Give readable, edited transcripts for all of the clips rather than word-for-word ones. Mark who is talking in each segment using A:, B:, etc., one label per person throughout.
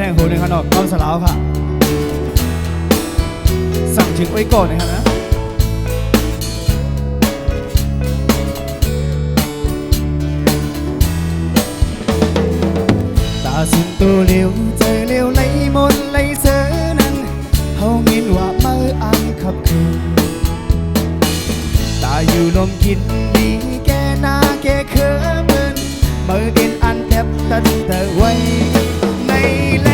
A: งหูหนึ่งครับนอกก้อนสลาวค่ะสั่งถึงไว้ก่อนนะครับนะตาสุดตัวเลี้ยวเจอเลี้ยวไหลมนไหลเสือนั้นเฮามินว่าเมื่ออันขับคืนตาอยู่ลมกินดีแกหน้าแกเขิมเมื่อกินอันแทบตันแต่ไว้ในแล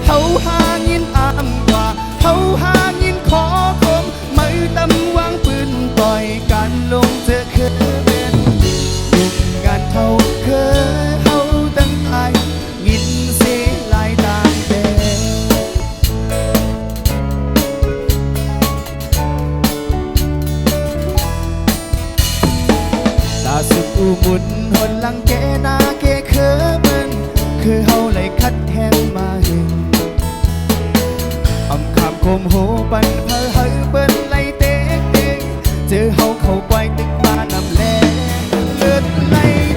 A: เฮาหายินอามกว่าเฮาหายินขอคมมือตำวางปืนปล่อยกันลงเจอเขินยุ่งงานเท่าเคยเฮาตั้งตายยินเสียลายตามแต่ตาสุดอุมุนหนหลังแกหน้าแกเขินคือเฮาเลยคัดแทนมาหึงอำคำคมโหปันเพอเฮาเปิ้นไล่เตกเตกเจอเฮาเข้าไกวตึกบ้านนำแลเลือดไหล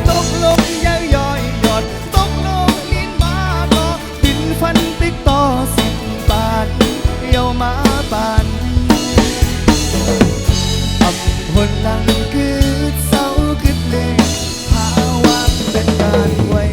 A: ตกลงย่อยย่อยหยอดตกลงลิ้นมาดอดินฟันติ๊กต่อ10 บาทเยามาบานอำหนหลังกึดเศร้ากึดเลยภาวะเป็นการไว้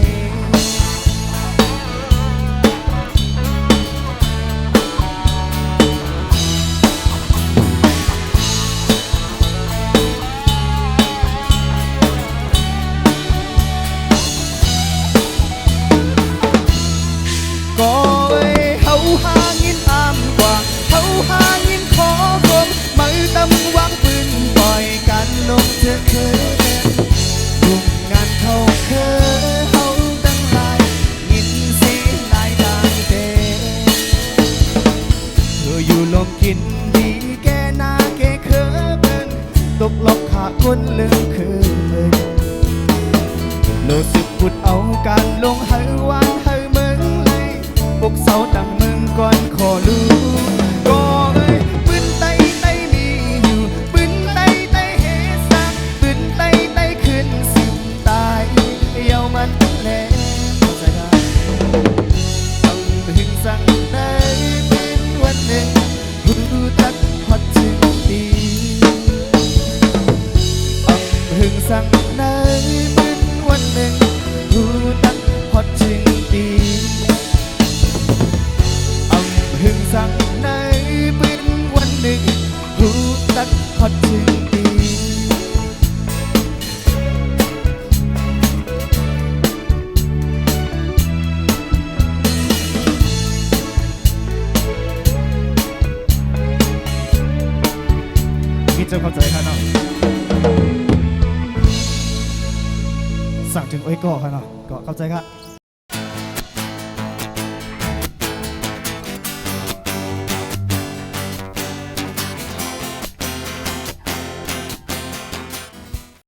A: ก็เฮาหายินอามกว่าเฮาหายินขอคมมือตำวางปืนปล่อยกันลงเธอเคยยุ่งงานเท่าเคยเฮาตั้งหลายยินเสียหลายดังเดเธออยู่ลมกินดีแกหน้าแกเขินตกลอกขาคนลืมเคยโลสึกพุดเอาการลงเฮาวานเฮาเมืองเลยพวกเสาดังเมืองก่อนขอรู้ก็ปืนไตไตมีอยู่ปืนไตไตเฮซักปืนไตไตขึ้นสิบตายเยามันแลใจได้ต้องถึงสั่งได้เป็นวันหนึ่งผู้ตัดฮอดถึงดีต้องถึงสั่งได้เป็นวันหนึ่งผู้ตัดฮอดถึงดีหึงสั่งในเป็นวันหนึ่งผู้ตัดฮอดถึงดีมีเจ้าเข้าใจค่ะเนาะสั่งถึงไว้ก่อค่ะเนาะก็เข้าใจค่ะ